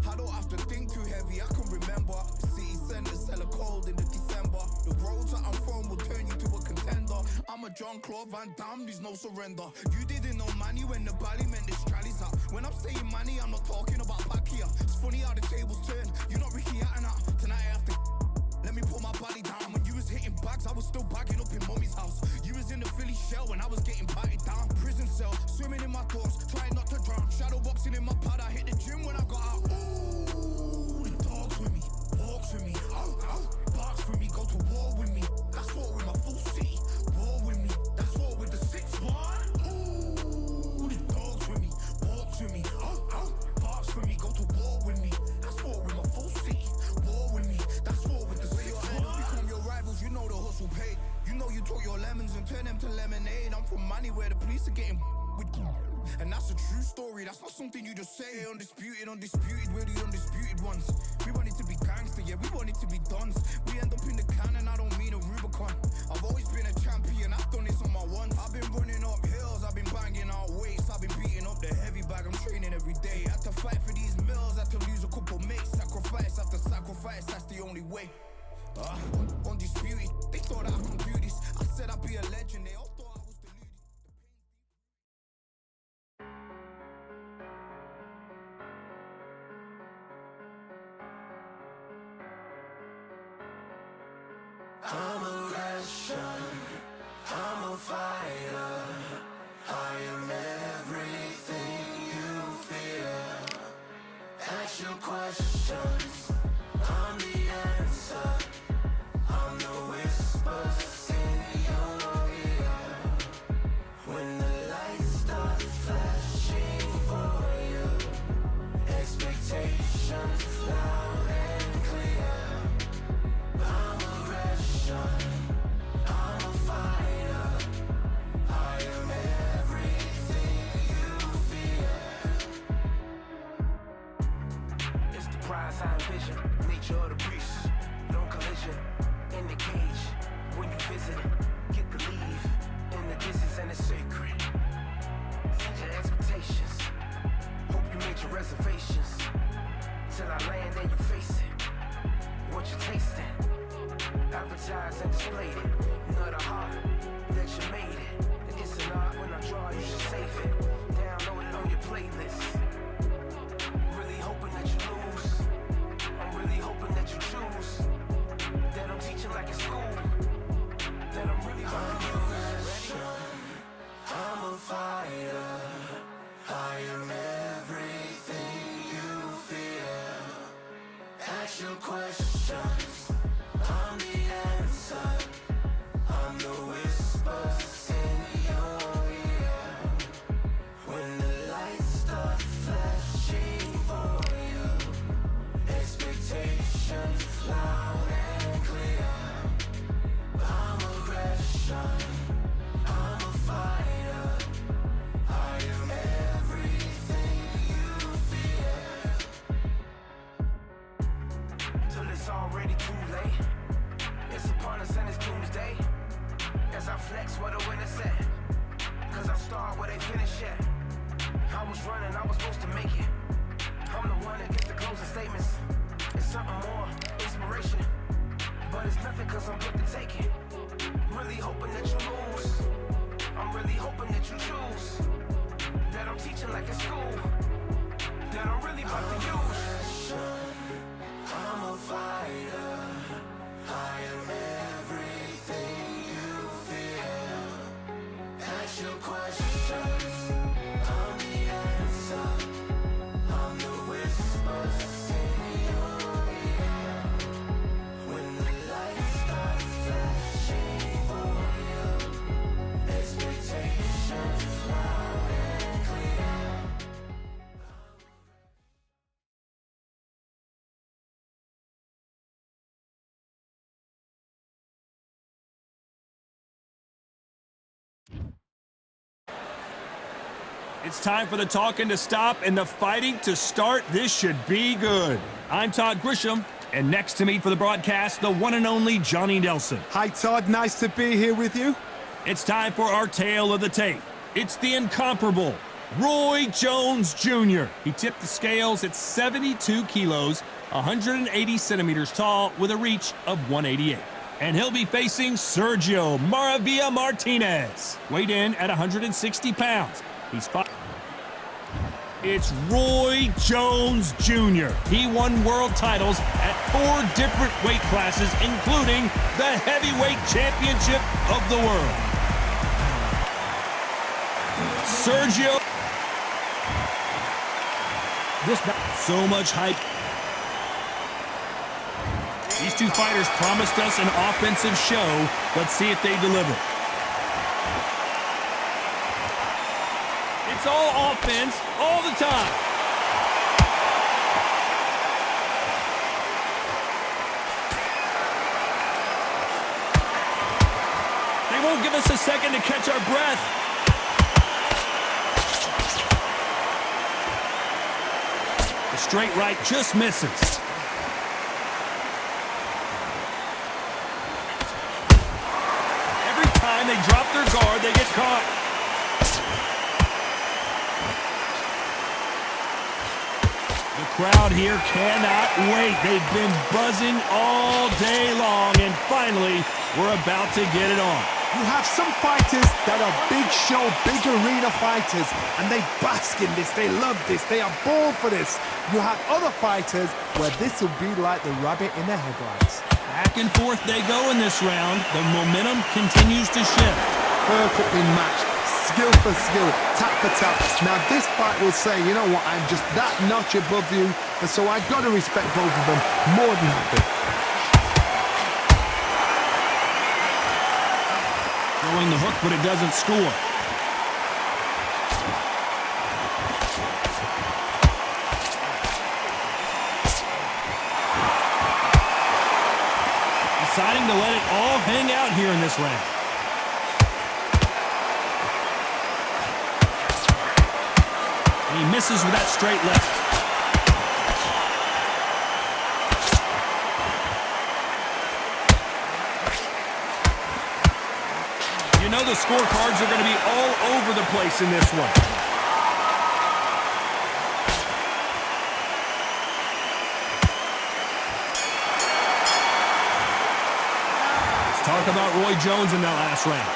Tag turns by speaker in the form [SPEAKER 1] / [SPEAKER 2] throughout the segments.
[SPEAKER 1] I don't have to think too heavy, I can remember. The city center's hella cold in the December. The roads that I'm from will turn you to a contender. I'm a Jean-Claude Van Damme, there's no surrender. You didn't know money when the bally meant this trallies up. When I'm saying money, I'm not talking about back here. It's funny how the tables turn. You're not Ricky Hatton. Tonight I have to let me put my body down. When you was hitting bags, I was still bagging up in mommy's house. You was in the Philly shell when I was getting batted down. Prison cell, swimming in my thoughts, trying not to drown. Shadow boxing in my pad, I hit the gym when I got out. Ooh, the dogs with me, walks with me, barks with me, go to war with me. That's war with my full city, war with me. That's war with the 6-1. Ooh, the dogs with me, walks with me, barks with me, go to war with me. That's war with my full city, war with me. That's war with the 6-1. Become your rivals, you know the hustle paid. You know you took your lemons and turn them to lemonade. I'm from money where the police are getting with. And that's a true story, that's not something you just say. Undisputed, we're the undisputed ones. We want it to be gangster, yeah, we want it to be dons. We end up in the can and I don't mean a Rubicon. I've always been a champion, I've done this on my ones. I've been running up hills, I've been banging out weights. I've been beating up the heavy bag, I'm training every day. Had to fight for these mills, had to lose a couple mates. Sacrifice after sacrifice, that's the only way. Undisputed, they thought that I could do this. I said I'd be a legend, they all thought I was deluded.
[SPEAKER 2] I'm a Russian, I'm a fighter. I am everything you fear. Ask your questions, I'm the answer. I'm the whispers in your ear. When the lights start flashing for you, expectations loud and clear. I'm a Russian, I'm a fighter. I am everything you fear. It's the prize I envision, nature of the beast. No collision in the cage. When you visit, get the leave in the distance and it's sacred. Set your expectations. Hope you made your reservations. Till I land and you face it. What you tasting? Advertise and display it. Not a heart that you made it. It's an art when I draw, you should save it. Download it on your playlist. Really hoping that you lose. I'm really hoping that you choose. That I'm teaching like in school. That I'm really about to use. I'm a fighter. I am everything you fear. Ask your questions. I'm the answer. I'm the whispers in your ear. When the lights start flashing for you, expectations loud and clear. I'm a Russian, I'm a fighter. I am everything you fear. Till it's already too late. It's upon us and it's doomsday. As I flex where the winner set. Cause I start where they finish yet. I was running, I was supposed to make it. I'm the one that gets the closing statements. It's something more, inspiration. But it's nothing cause I'm good to take it. Really hoping that you lose. I'm really hoping that you choose. That I'm teaching like in school. That I'm really about to use. I'm a fighter. I am everything you fear. Ask your questions. I'm the answer. I'm the whispers in your ear. When the lights start flashing for you, expectations loud and clear.
[SPEAKER 3] It's time for the talking to stop and the fighting to start. This should be good. I'm Todd Grisham, and next to me for the broadcast, the one and only Johnny Nelson.
[SPEAKER 4] Hi, Todd. Nice to be here with you.
[SPEAKER 3] It's time for our tale of the tape. It's the incomparable, Roy Jones Jr. He tipped the scales at 72 kilos, 180 centimeters tall, with a reach of 188. And he'll be facing Sergio Maravilla Martinez, weighed in at 160 pounds. It's Roy Jones Jr. He won world titles at 4 different weight classes, including the heavyweight championship of the world. Sergio. So much hype. These two fighters promised us an offensive show. Let's see if they deliver. It's all offense, all the time. They won't give us a second to catch our breath. The straight right just misses. Every time they drop their guard, they get caught. The crowd here cannot wait. They've been buzzing all day long, and finally, we're about to get it on.
[SPEAKER 4] You have some fighters that are big show, big arena fighters, and they bask in this, they love this, they are born for this. You have other fighters where this will be like the rabbit in the headlights.
[SPEAKER 3] Back and forth they go in this round. The momentum continues to shift.
[SPEAKER 4] Perfectly matched. Skill for skill, tap for tap. Now this fight will say, you know what, I'm just that notch above you, and so I've got to respect both of them more than happy.
[SPEAKER 3] Throwing the hook, but it doesn't score. Deciding to let it all hang out here in this round. He misses with that straight left. You know the scorecards are going to be all over the place in this one. Let's talk about Roy Jones in that last round.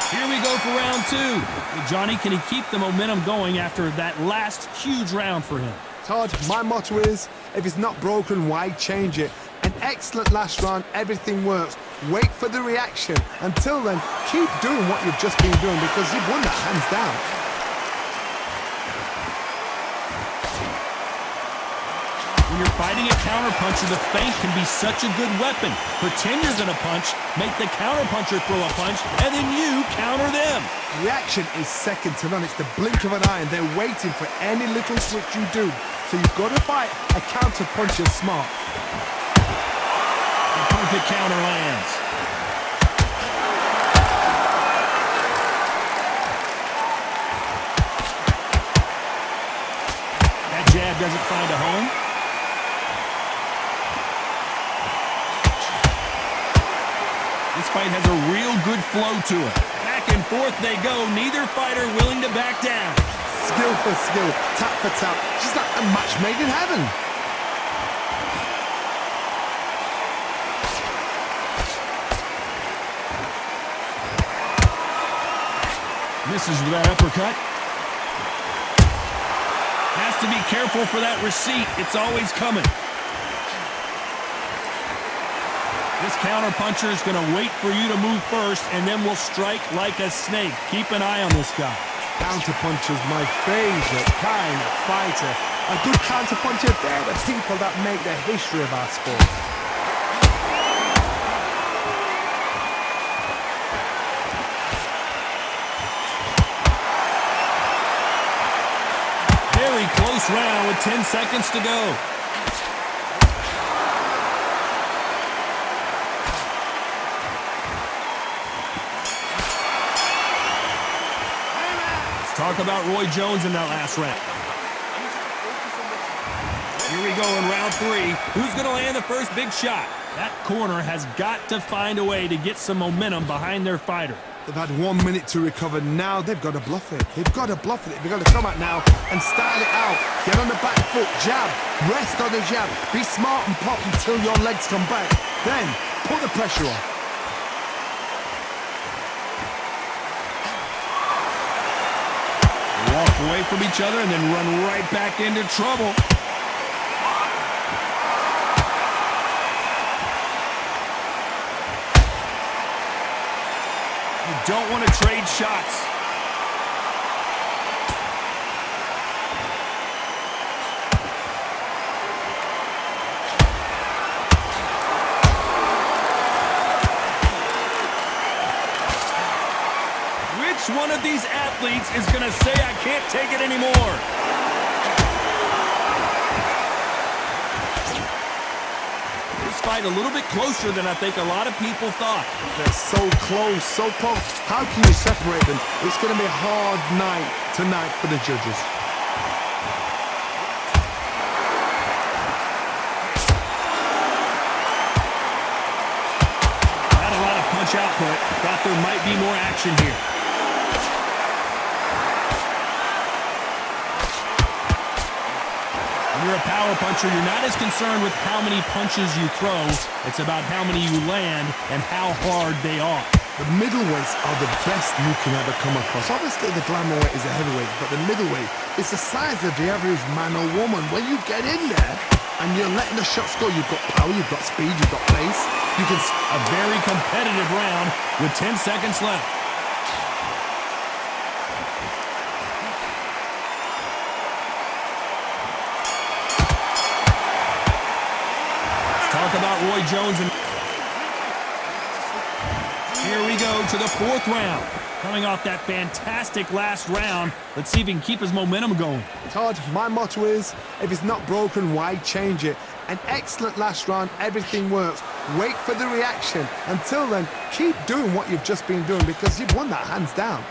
[SPEAKER 3] Here we go for round 2. Johnny, can he keep the momentum going after that last huge round for him?
[SPEAKER 4] Todd, my motto is, if it's not broken, why change it? An excellent last round, everything works. Wait for the reaction. Until then, keep doing what you've just been doing because you've won that hands down.
[SPEAKER 3] When you're fighting a counterpuncher, the feint can be such a good weapon. Pretend you're going to punch, make the counterpuncher throw a punch, and then you counter them.
[SPEAKER 4] Reaction is second to none. It's the blink of an eye, and they're waiting for any little switch you do. So you've got to fight a counterpuncher smart.
[SPEAKER 3] The perfect counter lands. That jab doesn't find a home. This fight has a real good flow to it. Back and forth they go, neither fighter willing to back down.
[SPEAKER 4] Skill for skill, tap for tap, just like a match made in heaven.
[SPEAKER 3] Misses with that uppercut. Has to be careful for that receipt. It's always coming. This counterpuncher is going to wait for you to move first, and then will strike like a snake. Keep an eye on this guy.
[SPEAKER 4] Counterpuncher's my favorite kind of fighter. A good counterpuncher, they're the people that make the history of our sport.
[SPEAKER 3] Very close round with 10 seconds to go. Talk about Roy Jones in that last round. Here we go in round 3. Who's going to land the first big shot? That corner has got to find a way to get some momentum behind their fighter.
[SPEAKER 4] They've had 1 minute to recover. Now they've got to bluff it. They've got to bluff it. They've got to come out now and style it out. Get on the back foot, jab, rest on the jab. Be smart and pop until your legs come back. Then put the pressure on.
[SPEAKER 3] Walk away from each other and then run right back into trouble. You don't want to trade shots. Which one of these athletes is going to say, I can't take it anymore? This fight a little bit closer than I think a lot of people thought.
[SPEAKER 4] They're so close, so close. How can you separate them? It's going to be a hard night tonight for the judges.
[SPEAKER 3] Had a lot of punch output. Thought there might be more action here. When you're a power puncher, you're not as concerned with how many punches you throw. It's about how many you land and how hard they are.
[SPEAKER 4] The middleweights are the best you can ever come across. Obviously, the glamour weight is a heavyweight, but the middleweight is the size of the average man or woman. When you get in there and you're letting the shots go, you've got power, you've got speed, you've got pace. You can...
[SPEAKER 3] A very competitive round with 10 seconds left. Talk about Roy Jones. And here we go to the fourth round. Coming off that fantastic last round, let's see if he can keep his momentum going.
[SPEAKER 4] Todd, my motto is, if it's not broken, why change it? An excellent last round, everything works. Wait for the reaction. Until then, keep doing what you've just been doing because you've won that hands down.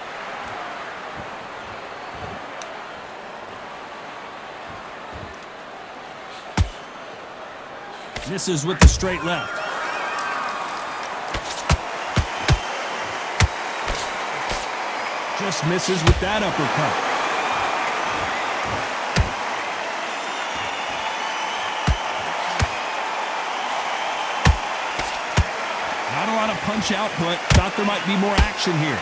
[SPEAKER 3] Misses with the straight left. Just misses with that uppercut. Not a lot of punch output. Thought there might be more action here.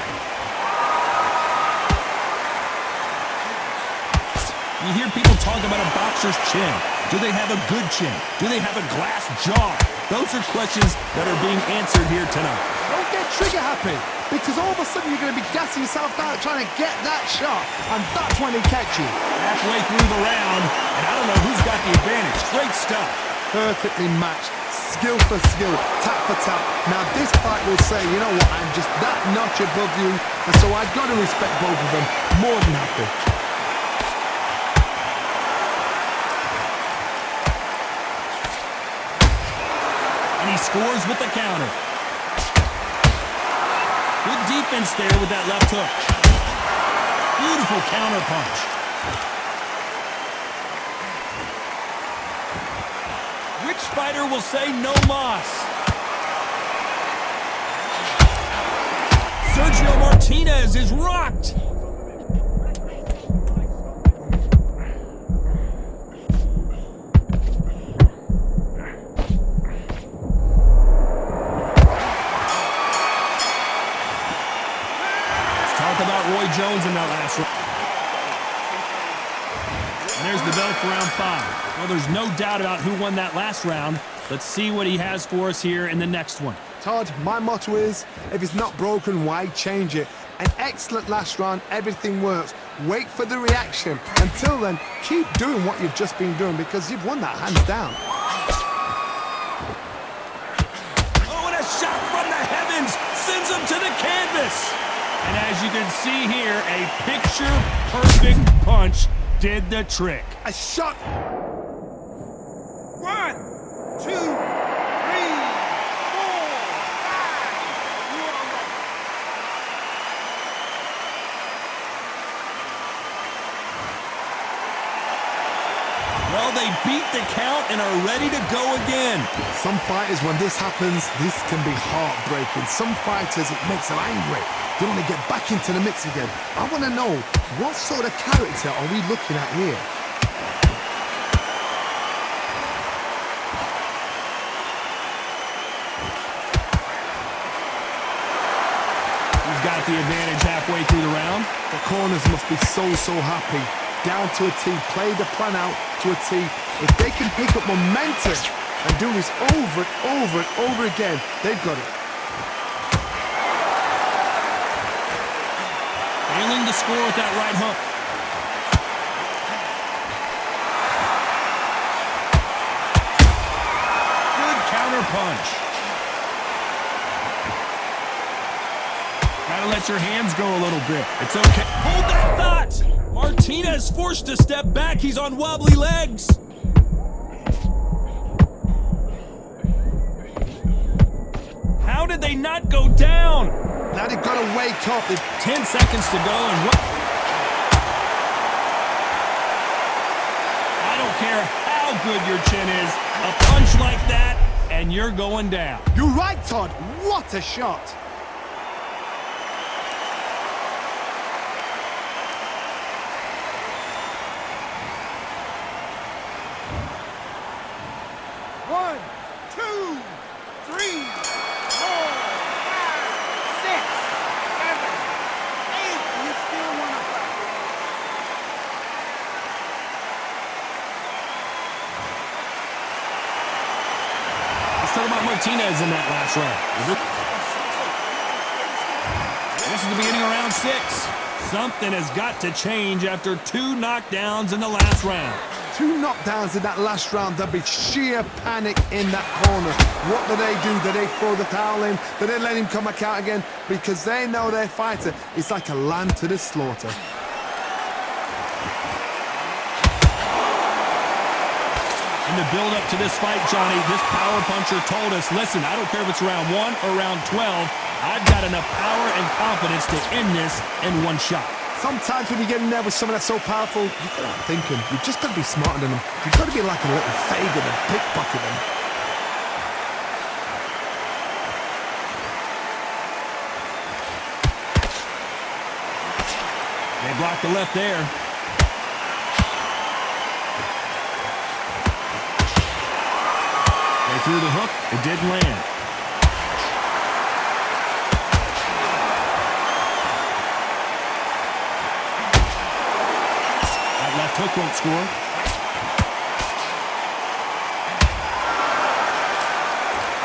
[SPEAKER 3] You hear people talk about a boxer's chin. Do they have a good chin? Do they have a glass jaw? Those are questions that are being answered here tonight.
[SPEAKER 4] Don't get trigger happy, because all of a sudden you're going to be gassing yourself out trying to get that shot, and that's when they catch you.
[SPEAKER 3] Halfway through the round, and I don't know who's got the advantage. Great stuff.
[SPEAKER 4] Perfectly matched, skill for skill, tap for tap. Now this fight will say, you know what, I'm just that notch above you, and so I've got to respect both of them more than happy.
[SPEAKER 3] And he scores with the counter. Good defense there with that left hook. Beautiful counter punch. Which fighter will say no mas? Sergio Martinez is rocked. Roy Jones in that last round. And there's the bell for round 5. Well, there's no doubt about who won that last round. Let's see what he has for us here in the next one.
[SPEAKER 4] Todd, my motto is, if it's not broken, why change it? An excellent last round, everything works. Wait for the reaction. Until then, keep doing what you've just been doing because you've won that hands down.
[SPEAKER 3] Oh, and a shot from the heavens sends him to the canvas. And as you can see here, a picture-perfect punch did the trick.
[SPEAKER 4] A shot.
[SPEAKER 1] 1, 2, 3, 4, 5.
[SPEAKER 3] Well, they beat the count and are ready to go again.
[SPEAKER 4] Some fighters, when this happens, this can be heartbreaking. Some fighters, it makes them angry. They want to get back into the mix again. I want to know, what sort of character are we looking at here?
[SPEAKER 3] He's got the advantage halfway through the round.
[SPEAKER 4] The corners must be so happy. Down to a T, play the plan out to a T. If they can pick up momentum and do this over and over again, they've got it.
[SPEAKER 3] Failing to score with that right hook. Good counter punch. Gotta let your hands go a little bit. It's okay. Hold that thought! Martinez forced to step back. He's on wobbly legs. How did they not go down?
[SPEAKER 4] Now they've got to wake up.
[SPEAKER 3] 10 seconds to go and what? I don't care how good your chin is. A punch like that and you're going down.
[SPEAKER 4] You're right, Todd. What a shot.
[SPEAKER 3] Talk about Martinez in that last round. This is the beginning of round 6. Something has got to change after 2 knockdowns in the last round.
[SPEAKER 4] 2 knockdowns in that last round. There'll be sheer panic in that corner. What do? Do they throw the towel in? Do they let him come back out again? Because they know their fighter is like a lamb to the slaughter.
[SPEAKER 3] In the build-up to this fight, Johnny, this power puncher told us, listen, I don't care if it's round 1 or round 12, I've got enough power and confidence to end this in one shot.
[SPEAKER 4] Sometimes when you get in there with someone that's so powerful, you've got to think him. You've just got to be smarter than him. You've got to be like a little Fagan and pickpocket him.
[SPEAKER 3] They blocked the left there. They threw the hook. It didn't land. That left hook won't score.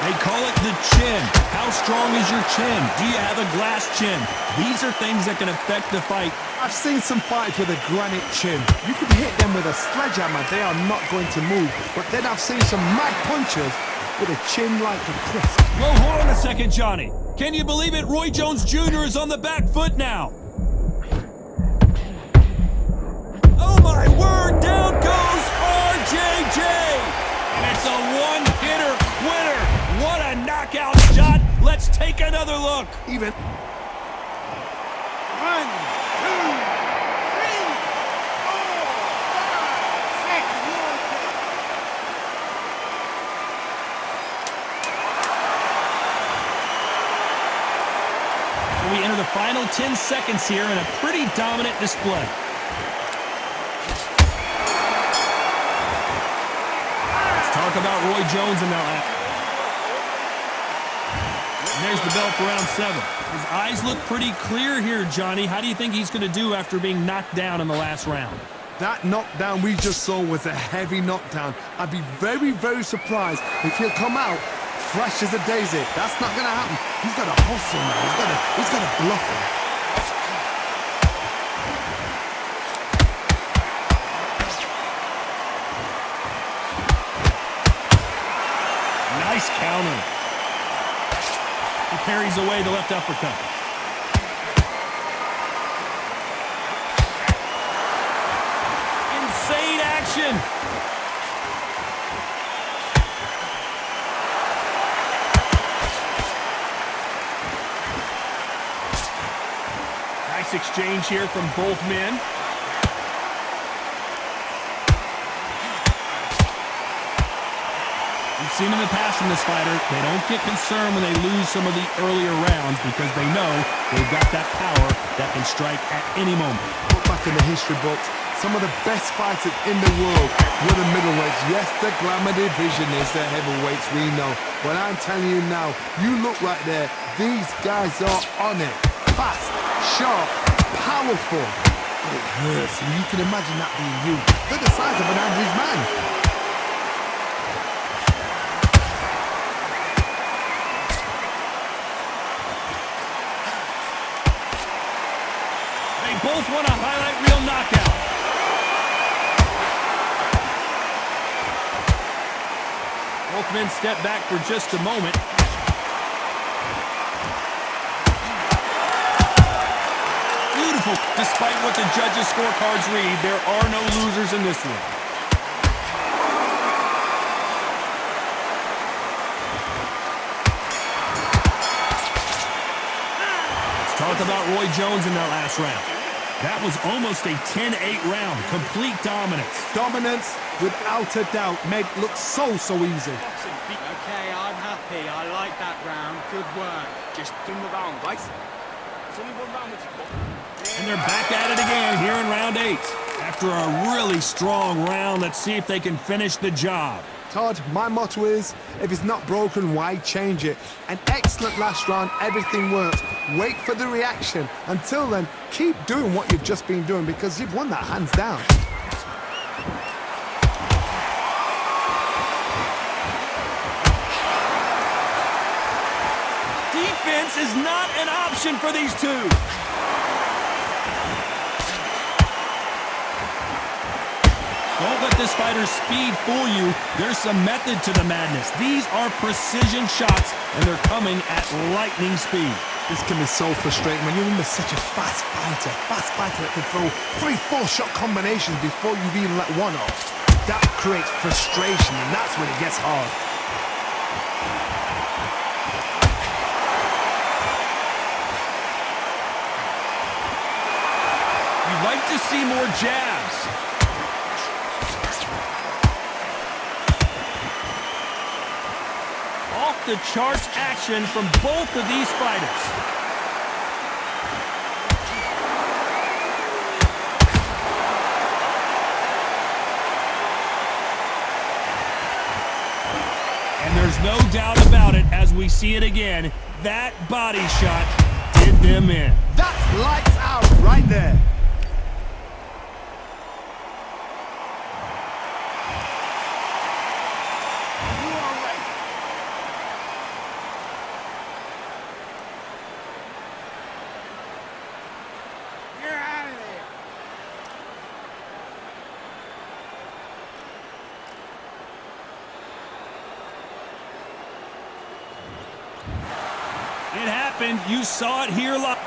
[SPEAKER 3] They call it the chin. How strong is your chin? Do you have a glass chin? These are things that can affect the fight.
[SPEAKER 4] I've seen some fighters with a granite chin. You can hit them with a sledgehammer, they are not going to move. But then I've seen some mad punchers with a chin like a crisp.
[SPEAKER 3] Whoa, hold on a second, Johnny. Can you believe it? Roy Jones Jr. is on the back foot now. Oh my word, down goes RJJ. And it's a one-hitter winner. What a knockout shot. Let's take another look.
[SPEAKER 4] Even.
[SPEAKER 5] 1, 2, 3, 4, 5, 6.
[SPEAKER 3] We enter the final 10 seconds here in a pretty dominant display. Let's talk about Roy Jones in that. And there's the bell for round 7. His eyes look pretty clear here, Johnny. How do you think he's going to do after being knocked down in the last round?
[SPEAKER 4] That knockdown we just saw was a heavy knockdown. I'd be very surprised if he'll come out fresh as a daisy. That's not going to happen. He's got to hustle now. He's got to bluff him.
[SPEAKER 3] Nice counter. He parries away the left uppercut. Insane action. Nice exchange here from both men. We've seen in the past from this fighter, they don't get concerned when they lose some of the earlier rounds because they know they've got that power that can strike at any moment.
[SPEAKER 4] Look back in the history books, some of the best fighters in the world were the middleweights. Yes, the glamour division is the heavyweights, we know. But I'm telling you now, you look right there, these guys are on it. Fast, sharp, powerful. But it hurts, and you can imagine that being you. They're the size of an average man.
[SPEAKER 3] Both want a highlight reel knockout. Both men step back for just a moment. Beautiful. Despite what the judges' scorecards read, there are no losers in this one. Let's talk about Roy Jones in that last round. That was almost a 10-8 round. Complete dominance.
[SPEAKER 4] Dominance, without a doubt, made it look so easy.
[SPEAKER 5] Okay, I'm happy. I like that round. Good work. Just done the round, guys. It's only one round with you.
[SPEAKER 3] And they're back at it again here in round 8. After a really strong round, let's see if they can finish the job.
[SPEAKER 4] Todd, my motto is, if it's not broken, why change it? An excellent last round, everything works. Wait for the reaction. Until then, keep doing what you've just been doing because you've won that hands down.
[SPEAKER 3] Defense is not an option for these two. Don't let this fighter's speed fool you. There's some method to the madness. These are precision shots, and they're coming at lightning speed.
[SPEAKER 4] This can be so frustrating when you're under such a fast fighter that can throw 3-4 shot combinations before you've even let one off. That creates frustration, and that's when it gets hard.
[SPEAKER 3] You'd like to see more jabs. The charts action from both of these fighters. And there's no doubt about it as we see it again, that body shot did them in.
[SPEAKER 4] That's lights out right there.
[SPEAKER 3] It happened. You saw it here live.